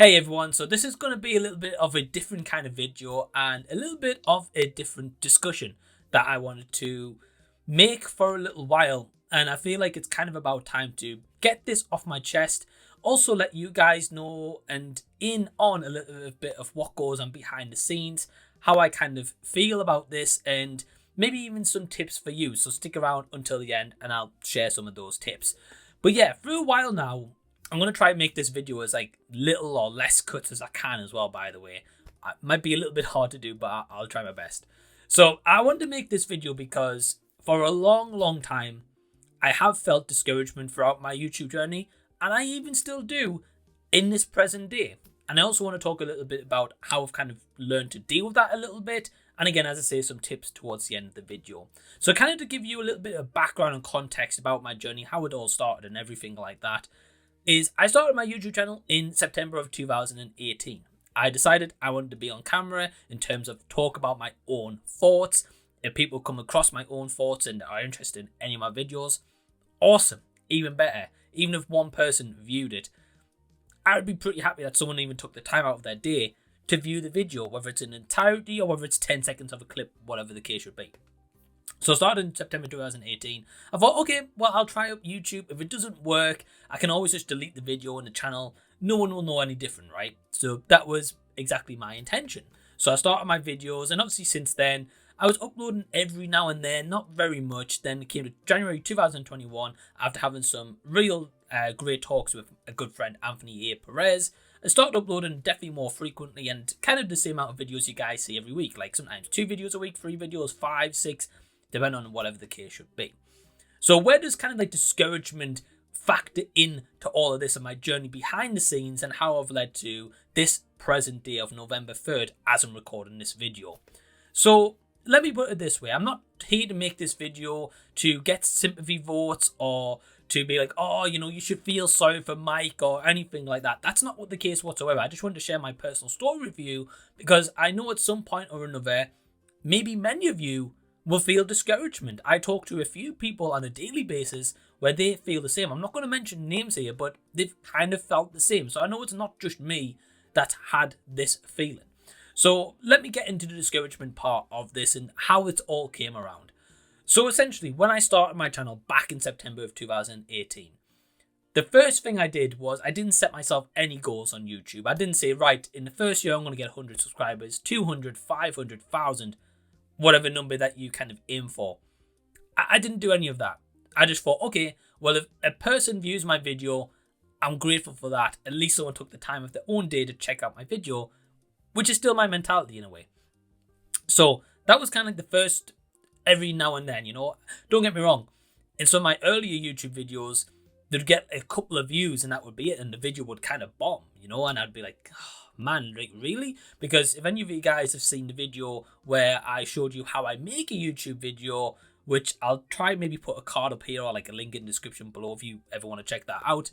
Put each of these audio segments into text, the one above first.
Hey everyone, so this is going to be a little bit of a different kind of video and a little bit of a different discussion that I wanted to make for a little while. And I feel like it's kind of about time to get this off my chest. Also, let you guys know and in on a little bit of what goes on behind the scenes, how I kind of feel about this, and maybe even some tips for you. So stick around until the end and I'll share some of those tips. But yeah, for a while now, I'm going to try and make this video as like little or less cuts as I can as well, by the way. It might be a little bit hard to do, but I'll try my best. So I wanted to make this video because for a long time, I have felt discouragement throughout my YouTube journey, and I even still do in this present day. And I also want to talk a little bit about how I've kind of learned to deal with that a little bit. And again, as I say, some tips towards the end of the video. So kind of to give you a little bit of background and context about my journey, how it all started and everything like that, is I started my YouTube channel in September of 2018. I decided I wanted to be on camera in terms of talk about my own thoughts. If people come across my own thoughts and are interested in any of my videos, awesome, even better. Even if one person viewed it, I would be pretty happy that someone even took the time out of their day to view the video, whether it's in entirety or whether it's 10 seconds of a clip, whatever the case should be. So I started in September 2018. I thought, okay, well, I'll try out YouTube. If it doesn't work, I can always just delete the video and the channel. No one will know any different, right? So that was exactly my intention. So I started my videos, and obviously since then, I was uploading every now and then, not very much. Then it came to January 2021, after having some real great talks with a good friend, Anthony A. Perez. I started uploading definitely more frequently and kind of the same amount of videos you guys see every week. Like sometimes 2 videos a week, 3 videos, 5, 6, depending on whatever the case should be. So where does kind of like discouragement factor in to all of this and my journey behind the scenes and how I've led to this present day of November 3rd as I'm recording this video? So let me put it this way. I'm not here to make this video to get sympathy votes or to be like, oh, you should feel sorry for Mike or anything like that. That's not what the case whatsoever. I just wanted to share my personal story with you because I know at some point or another, maybe many of you will feel discouragement. I talk to a few people on a daily basis where they feel the same. I'm not going to mention names here, but they've kind of felt the same. So I know it's not just me that's had this feeling. So let me get into the discouragement part of this and how it all came around. So essentially, when I started my channel back in September of 2018, the first thing I did was I didn't set myself any goals on YouTube. I didn't say, right, in the first year I'm going to get 100 subscribers, 200, 500, 1,000, whatever number that you kind of aim for. I didn't do any of that. I just thought, okay, well, if a person views my video, I'm grateful for that. At least someone took the time of their own day to check out my video, which is still my mentality in a way. So that was kind of like the first every now and then, Don't get me wrong. In some of my earlier YouTube videos, they'd get a couple of views and that would be it. And the video would kind of bomb, and I'd be like, oh, man, like, really? Because if any of you guys have seen the video where I showed you how I make a YouTube video, which I'll try maybe put a card up here or like a link in the description below if you ever want to check that out.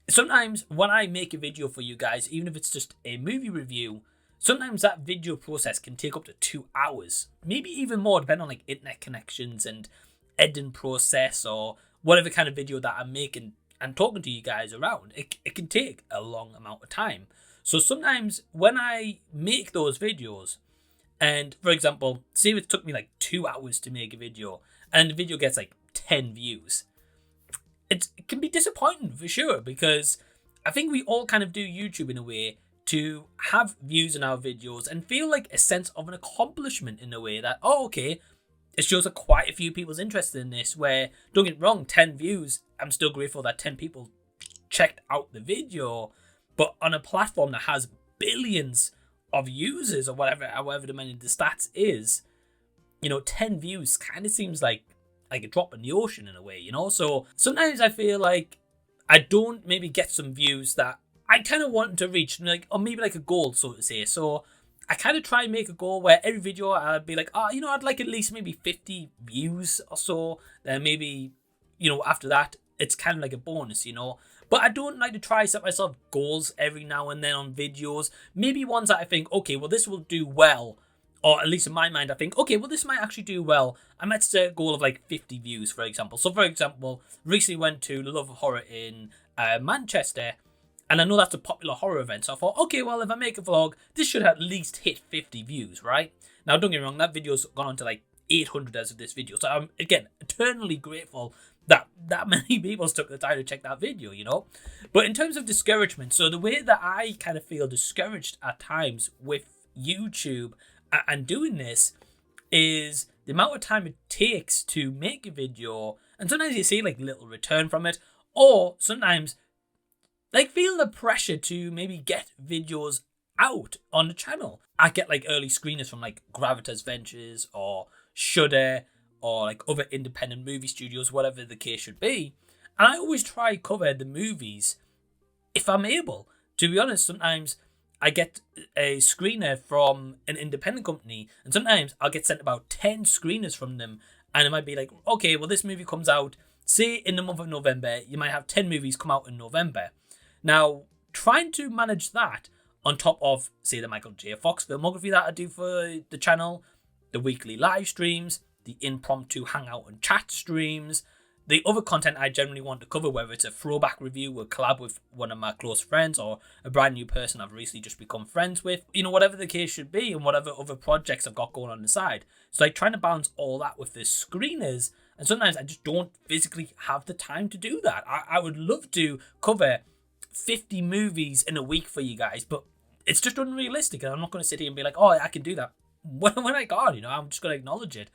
Sometimes when I make a video for you guys, even if it's just a movie review, sometimes that video process can take up to 2 hours, maybe even more, depending on like internet connections and editing process or whatever kind of video that I'm making and talking to you guys around. It can take a long amount of time. So sometimes when I make those videos, and for example, say it took me like 2 hours to make a video and the video gets like 10 views, it can be disappointing for sure, because I think we all kind of do YouTube in a way to have views in our videos and feel like a sense of an accomplishment in a way that, oh, okay, it shows that quite a few people's interested in this, where, don't get me wrong, 10 views, I'm still grateful that 10 people checked out the video, but on a platform that has billions of users or whatever, however the many the stats is, 10 views kind of seems like a drop in the ocean in a way, So sometimes I feel like I don't maybe get some views that I kind of want to reach, or maybe like a goal, so to say. So I kind of try and make a goal where every video I'd be like, I'd like at least maybe 50 views or so. Then maybe, after that, it's kind of like a bonus, But I don't like to try set myself goals every now and then on videos. Maybe ones that I think, okay, well, this will do well. Or at least in my mind, I think, okay, well, this might actually do well. I might set a goal of like 50 views, for example. So, for example, recently went to Love of Horror in Manchester. And I know that's a popular horror event, so I thought, okay, well, if I make a vlog, this should at least hit 50 views, right? Now, don't get me wrong, that video's gone on to like 800 as of this video. So I'm, again, eternally grateful that that many people took the time to check that video, you know? But in terms of discouragement, so the way that I kind of feel discouraged at times with YouTube and doing this is the amount of time it takes to make a video, and sometimes you see like little return from it, or sometimes like feel the pressure to maybe get videos out on the channel. I get like early screeners from like Gravitas Ventures or Shudder or like other independent movie studios, whatever the case should be. And I always try cover the movies if I'm able. To be honest, sometimes I get a screener from an independent company, and sometimes I'll get sent about 10 screeners from them, and it might be like, okay, well, this movie comes out, say in the month of November, you might have 10 movies come out in November. Now, trying to manage that on top of, say, the Michael J. Fox filmography that I do for the channel, the weekly live streams, the impromptu hangout and chat streams, the other content I generally want to cover, whether it's a throwback review or collab with one of my close friends or a brand new person I've recently just become friends with, you know, whatever the case should be, and whatever other projects I've got going on the side. So like trying to balance all that with the screeners, and sometimes I just don't physically have the time to do that. I would love to cover 50 movies in a week for you guys, but it's just unrealistic, and I'm not going to sit here and be like, oh, I can do that when I can't, you know. I'm just going to acknowledge it.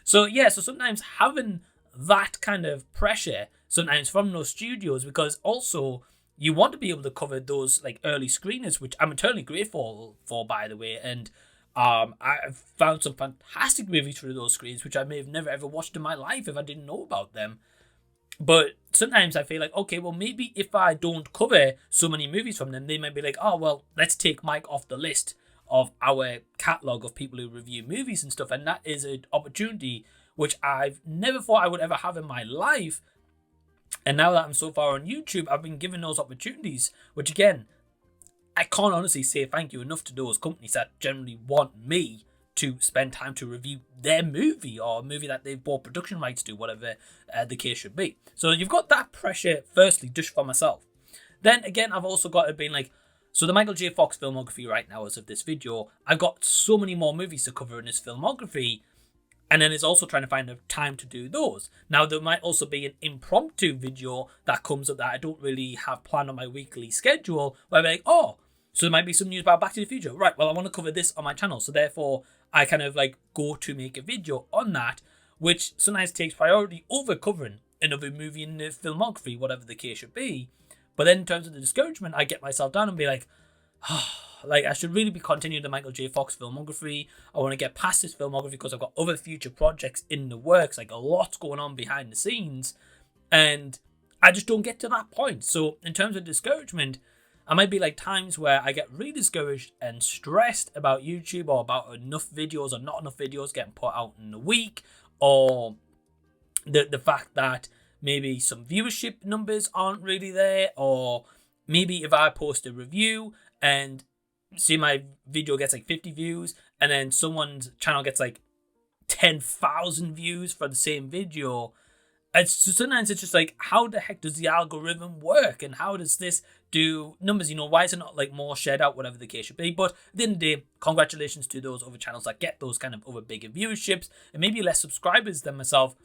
So yeah, so sometimes having that kind of pressure sometimes from those studios, because also you want to be able to cover those like early screeners, which I'm eternally grateful for, by the way. And I've found some fantastic movies through those screens which I may have never ever watched in my life if I didn't know about them. But sometimes I feel like, okay, well, maybe if I don't cover so many movies from them, they might be like, oh, well, let's take Mike off the list of our catalogue of people who review movies and stuff. And that is an opportunity which I've never thought I would ever have in my life. And now that I'm so far on YouTube, I've been given those opportunities, which again, I can't honestly say thank you enough to those companies that generally want me to spend time to review their movie or a movie that they've bought production rights to, whatever the case should be. So you've got that pressure, firstly, just for myself. Then again, I've also got it being like, so the Michael J. Fox filmography right now, as of this video, I've got so many more movies to cover in this filmography, and then it's also trying to find the time to do those. Now, there might also be an impromptu video that comes up that I don't really have planned on my weekly schedule, where I'm like, oh, so there might be some news about Back to the Future. Right, well, I want to cover this on my channel, so therefore I kind of like go to make a video on that, which sometimes takes priority over covering another movie in the filmography, whatever the case should be. But then in terms of the discouragement, I get myself down and be like, like I should really be continuing the Michael J. Fox filmography. I want to get past this filmography because I've got other future projects in the works, like a lot's going on behind the scenes, and I just don't get to that point. So in terms of discouragement, I might be like times where I get really discouraged and stressed about YouTube, or about enough videos or not enough videos getting put out in a week, or the fact that maybe some viewership numbers aren't really there, or maybe if I post a review and see my video gets like 50 views and then someone's channel gets like 10,000 views for the same video, sometimes it's just like, how the heck does the algorithm work, and how does this do numbers? You know, why is it not like more shared out, whatever the case should be? But at the end of the day, congratulations to those other channels that get those kind of other bigger viewerships and maybe less subscribers than myself.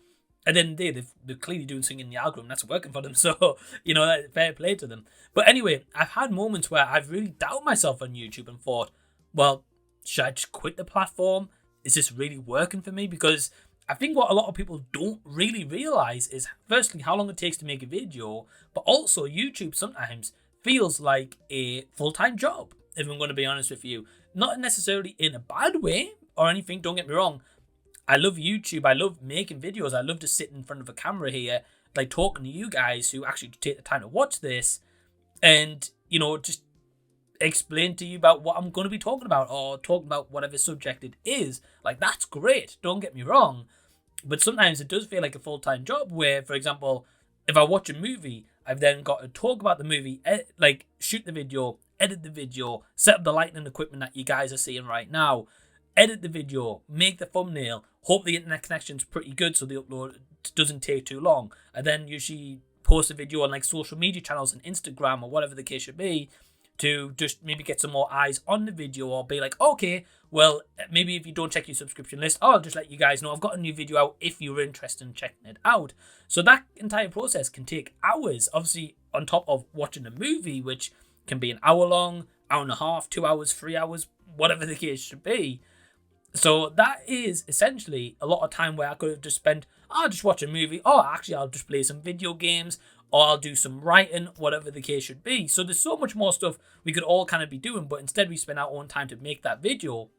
At the end of the day, they're clearly doing something in the algorithm that's working for them. So, you know, fair play to them. But anyway, I've had moments where I've really doubted myself on YouTube and thought, well, should I just quit the platform? Is this really working for me? Because I think what a lot of people don't really realize is, firstly, how long it takes to make a video, but also YouTube sometimes feels like a full-time job, if I'm going to be honest with you. Not necessarily in a bad way or anything, don't get me wrong. I love YouTube, I love making videos, I love to sit in front of a camera here, like talking to you guys who actually take the time to watch this, and, you know, just explain to you about what I'm going to be talking about, or talking about whatever subject it is. Like, that's great, don't get me wrong. But sometimes it does feel like a full-time job where, for example, if I watch a movie, I've then got to talk about the movie, like shoot the video, edit the video, set up the lighting and equipment that you guys are seeing right now, edit the video, make the thumbnail, hope the internet connection's pretty good so the upload doesn't take too long, and then usually post a video on like social media channels and Instagram or whatever the case should be, to just maybe get some more eyes on the video, or be like, okay, well, maybe if you don't check your subscription list, I'll just let you guys know I've got a new video out if you're interested in checking it out. So that entire process can take hours, obviously, on top of watching a movie, which can be an hour long, hour and a half, 2 hours, 3 hours, whatever the case should be. So that is essentially a lot of time where I could have just spent, I'll just watch a movie, or actually I'll just play some video games, or I'll do some writing, whatever the case should be. So there's so much more stuff we could all kind of be doing, but instead we spend our own time to make that video.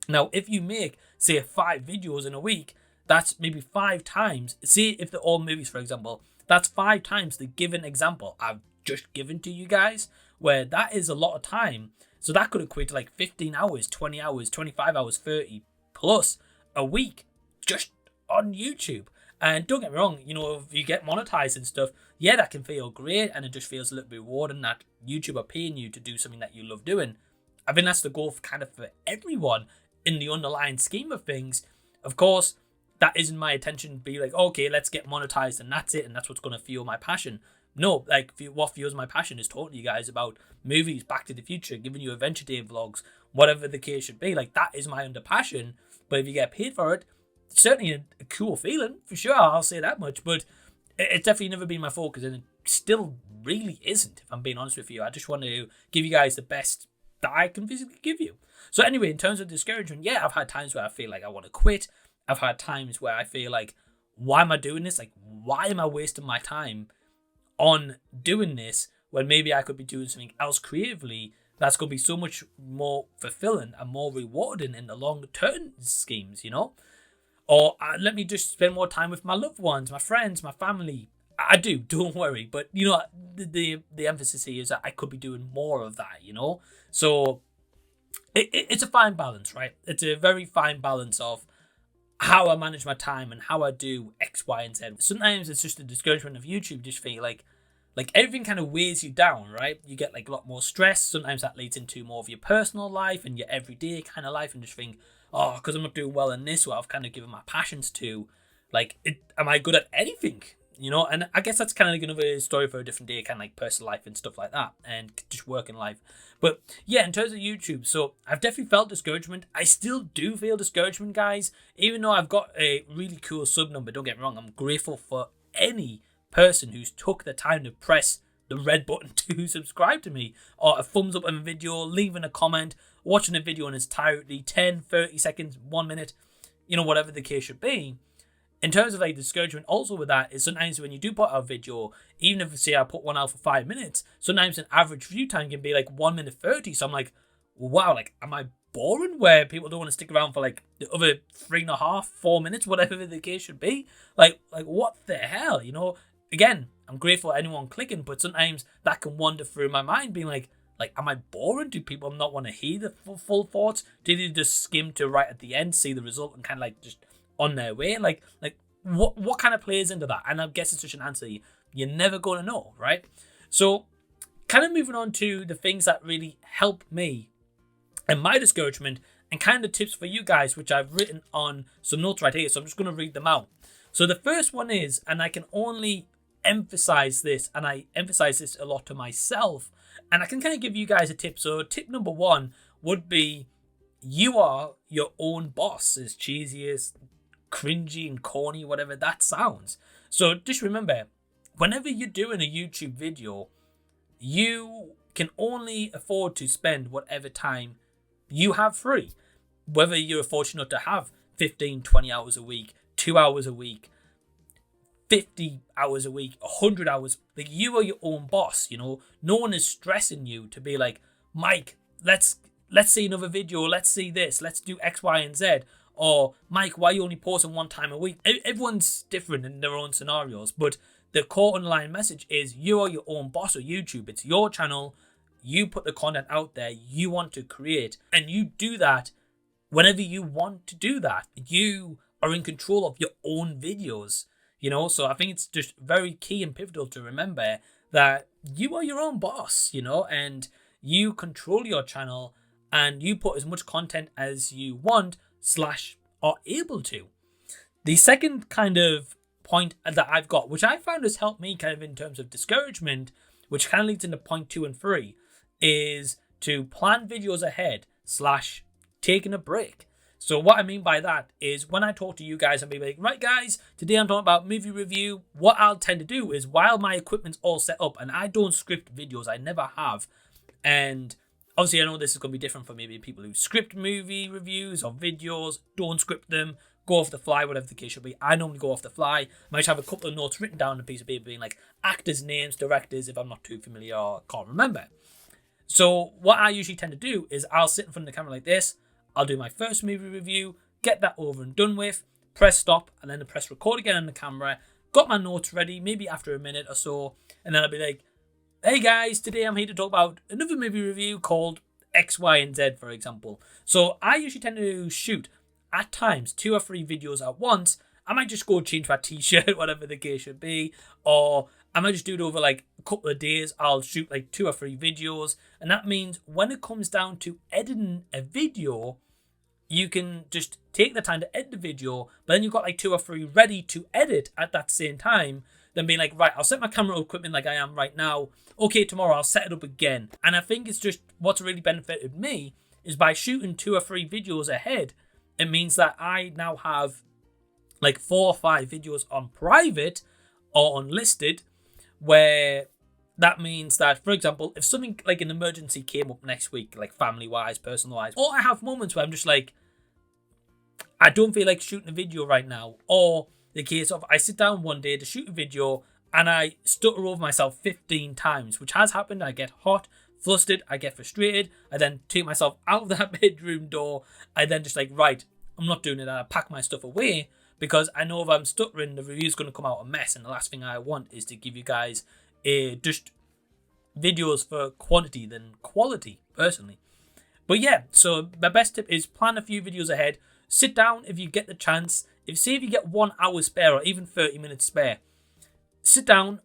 Now, if you make, say, 5 videos in a week, that's maybe 5 times, say if they're all movies, for example, that's 5 times the given example I've just given to you guys, where that is a lot of time. So that could equate to like 15 hours, 20 hours, 25 hours, 30 plus a week just on YouTube. And don't get me wrong, if you get monetized and stuff, yeah, that can feel great, and it just feels a little bit rewarding that YouTube are paying you to do something that you love doing. I think that's the goal for everyone in the underlying scheme of things. Of course, that isn't my intention to be like, okay, let's get monetized and that's it, and that's what's going to fuel my passion. No, like, what fuels my passion is talking to you guys about movies, Back to the Future, giving you Adventure Day vlogs, whatever the case should be. Like, that is my under passion. But if you get paid for it, it's certainly a cool feeling, for sure, I'll say that much. But it's definitely never been my focus, and it still really isn't, if I'm being honest with you. I just want to give you guys the best that I can physically give you. So anyway, in terms of discouragement, yeah, I've had times where I feel like I want to quit. I've had times where I feel like, why am I doing this? Like, why am I wasting my time on doing this when maybe I could be doing something else creatively that's going to be so much more fulfilling and more rewarding in the long term schemes, Or let me just spend more time with my loved ones, my friends, my family. I do, don't worry. But, the emphasis here is that I could be doing more of that, So it's a fine balance, right? It's a very fine balance of how I manage my time and how I do X, Y, and Z. Sometimes it's just the discouragement of YouTube. Just feel like everything kind of weighs you down, right? You get like a lot more stress. Sometimes that leads into more of your personal life and your everyday kind of life, and just think, oh, because I'm not doing well in this, what I've kind of given my passions to, like, am I good at anything? And I guess that's kind of like another story for a different day, kind of like personal life and stuff like that, and just working life. But yeah, in terms of YouTube, so I've definitely felt discouragement. I still do feel discouragement, guys, even though I've got a really cool sub number. Don't get me wrong, I'm grateful for any person who's took the time to press the red button to subscribe to me, or a thumbs up on a video, leaving a comment, watching a video in its entirety, 10, 30 seconds, 1 minute, whatever the case should be. In terms of like discouragement, also with that, is sometimes when you do put out a video, even if say I put one out for 5 minutes, sometimes an average view time can be like 1 minute 30. So I'm like, wow, like, am I boring where people don't want to stick around for like the other 3.5, 4 minutes, whatever the case should be? Like what the hell, Again, I'm grateful for anyone clicking, but sometimes that can wander through my mind, being like, am I boring? Do people not want to hear the full thoughts? Do they just skim to right at the end, see the result, and kind of like just on their way? Like what kind of plays into that? And I guess it's just an answer you're never going to know, right? So kind of moving on to the things that really help me and my discouragement, and kind of tips for you guys, which I've written on some notes right here. So I'm just going to read them out. So the first one is, and I can only emphasize this, and I emphasize this a lot to myself, and I can kind of give you guys a tip. So tip number 1 would be, you are your own boss. As cheesy, as cringy and corny, whatever that sounds. So just remember, whenever you're doing a YouTube video, you can only afford to spend whatever time you have free. Whether you're fortunate to have 15, 20 hours a week, 2 hours a week, 50 hours a week, 100 hours, like, you are your own boss, No one is stressing you to be like, Mike, let's see another video, let's see this, let's do X, Y, and Z. Or, Mike, why are you only posting 1 time a week? Everyone's different in their own scenarios, but the core underlying message is, you are your own boss of YouTube. It's your channel. You put the content out there you want to create, and you do that whenever you want to do that. You are in control of your own videos, So I think it's just very key and pivotal to remember that you are your own boss, and you control your channel, and you put as much content as you want / are able to. The second kind of point that I've got, which I found has helped me kind of in terms of discouragement, which kind of leads into point 2 and 3, is to plan videos ahead / taking a break. So what I mean by that is when I talk to you guys and be like, right guys, today I'm talking about movie review, what I'll tend to do is while my equipment's all set up, and I don't script videos, I never have, and obviously I know this is going to be different for maybe people who script movie reviews or videos, don't script them, go off the fly, whatever the case should be. I normally go off the fly. Might have a couple of notes written down on a piece of paper being like actors' names, directors, if I'm not too familiar or can't remember. So what I usually tend to do is I'll sit in front of the camera like this, I'll do my first movie review, get that over and done with, press stop, and then press record again on the camera, got my notes ready, maybe after a minute or so, and then I'll be like, hey guys, today I'm here to talk about another movie review called X, Y, and Z, for example. So I usually tend to shoot, at times, 2 or 3 videos at once. I might just go change my t-shirt, whatever the case should be, or I might just do it over like a couple of days. I'll shoot like 2 or 3 videos, and that means when it comes down to editing a video, you can just take the time to edit the video, but then you've got like 2 or 3 ready to edit at that same time, then being like, right, I'll set my camera equipment like I am right now. Okay, tomorrow I'll set it up again. And I think it's just what's really benefited me is by shooting 2 or 3 videos ahead, it means that I now have like 4 or 5 videos on private or unlisted, where that means that, for example, if something like an emergency came up next week, like family-wise, personal-wise, or I have moments where I'm just like, I don't feel like shooting a video right now, or the case of I sit down one day to shoot a video and I stutter over myself 15 times, which has happened. I get hot, flustered, I get frustrated, I then take myself out of that bedroom door, I then just like, right, I'm not doing it, and I pack my stuff away, because I know if I'm stuttering, the review's going to come out a mess, and the last thing I want is to give you guys just videos for quantity than quality, personally. But yeah, so my best tip is plan a few videos ahead. Sit down if you get the chance. If you get 1 hour spare or even 30 minutes spare, sit down,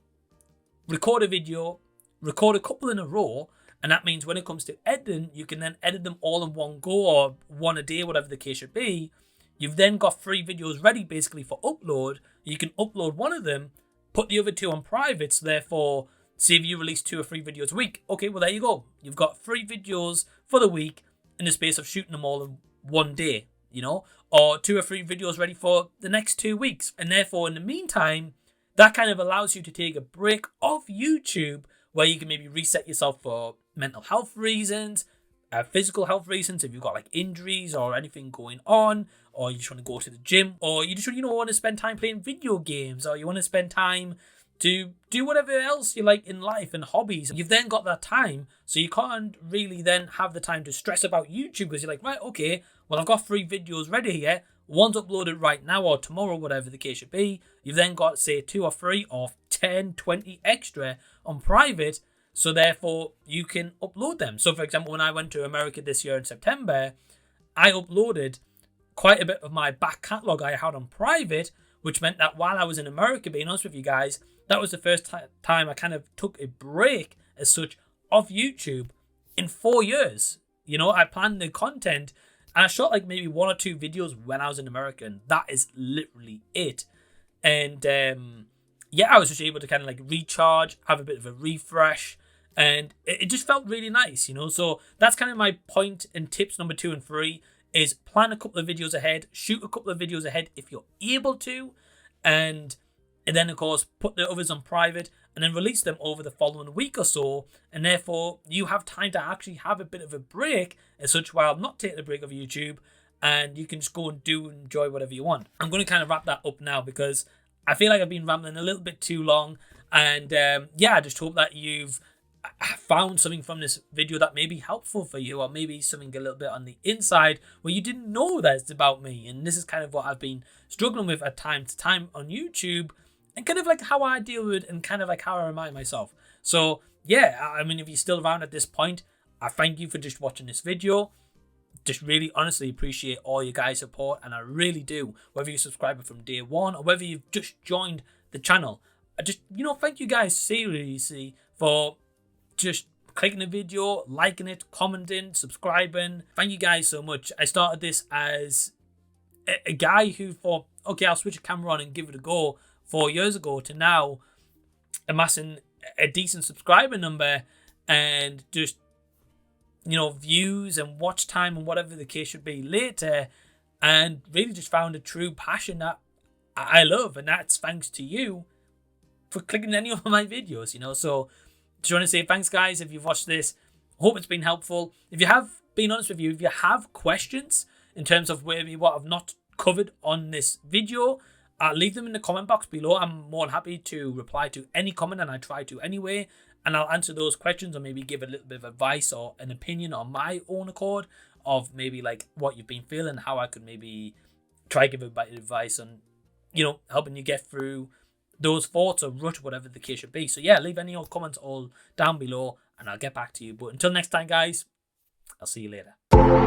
record a video, record a couple in a row, and that means when it comes to editing, you can then edit them all in one go or one a day, whatever the case should be. You've then got 3 videos ready basically for upload. You can upload one of them, put the other 2 on private, so therefore, say if you release 2 or 3 videos a week, okay, well there you go. You've got 3 videos for the week in the space of shooting them all in one day, you know, or 2 or 3 videos ready for the next 2 weeks. And therefore, in the meantime, that kind of allows you to take a break off YouTube, where you can maybe reset yourself for mental health reasons, physical health reasons, if you've got like injuries or anything going on, or you just want to go to the gym, or you just want to spend time playing video games, or you want to spend time to do whatever else you like in life and hobbies. You've then got that time, so you can't really then have the time to stress about YouTube, because you're like, right, okay, well I've got 3 videos ready here, one's uploaded right now or tomorrow, whatever the case should be. You've then got, say, 2 or 3 or 10, 20 extra on private, so therefore you can upload them. So for example, when I went to America this year in September, I uploaded quite a bit of my back catalogue I had on private, which meant that while I was in America, being honest with you guys, that was the first time I kind of took a break as such off YouTube in 4 years. You know, I planned the content and I shot like maybe 1 or 2 videos when I was in America, and that is literally it. And yeah, I was just able to kind of like recharge, have a bit of a refresh, and it just felt really nice, you know. So that's kind of my point and tips number 2 and 3 is plan a couple of videos ahead, shoot a couple of videos ahead if you're able to, and then of course put the others on private and then release them over the following week or so, and therefore you have time to actually have a bit of a break as such while not taking a break of YouTube, and you can just go and enjoy whatever you want. I'm going to kind of wrap that up now because I feel like I've been rambling a little bit too long, and yeah, I just hope that you've found something from this video that may be helpful for you, or maybe something a little bit on the inside where you didn't know that it's about me. And this is kind of what I've been struggling with at time to time on YouTube, and kind of like how I deal with it and kind of like how I remind myself. So yeah, I mean, if you're still around at this point, I thank you for just watching this video. Just really honestly appreciate all your guys' support, and I really do, whether you're a subscriber from day 1 or whether you've just joined the channel. I just, thank you guys seriously for just clicking the video, liking it, commenting, subscribing. Thank you guys so much. I started this as a guy who thought, okay, I'll switch the camera on and give it a go 4 years ago to now amassing a decent subscriber number and just, views and watch time and whatever the case should be later, and really just found a true passion that I love, and that's thanks to you for clicking any of my videos, So just want to say thanks, guys, if you've watched this. Hope it's been helpful. If you have, been honest with you, if you have questions in terms of maybe what I've not covered on this video, leave them in the comment box below. I'm more than happy to reply to any comment, and I try to anyway, and I'll answer those questions or maybe give a little bit of advice or an opinion on my own accord of maybe like what you've been feeling, how I could maybe try give a bit of advice on, helping you get through those thoughts or rut, whatever the case should be. So yeah, leave any old comments all down below and I'll get back to you. But until next time, guys, I'll see you later.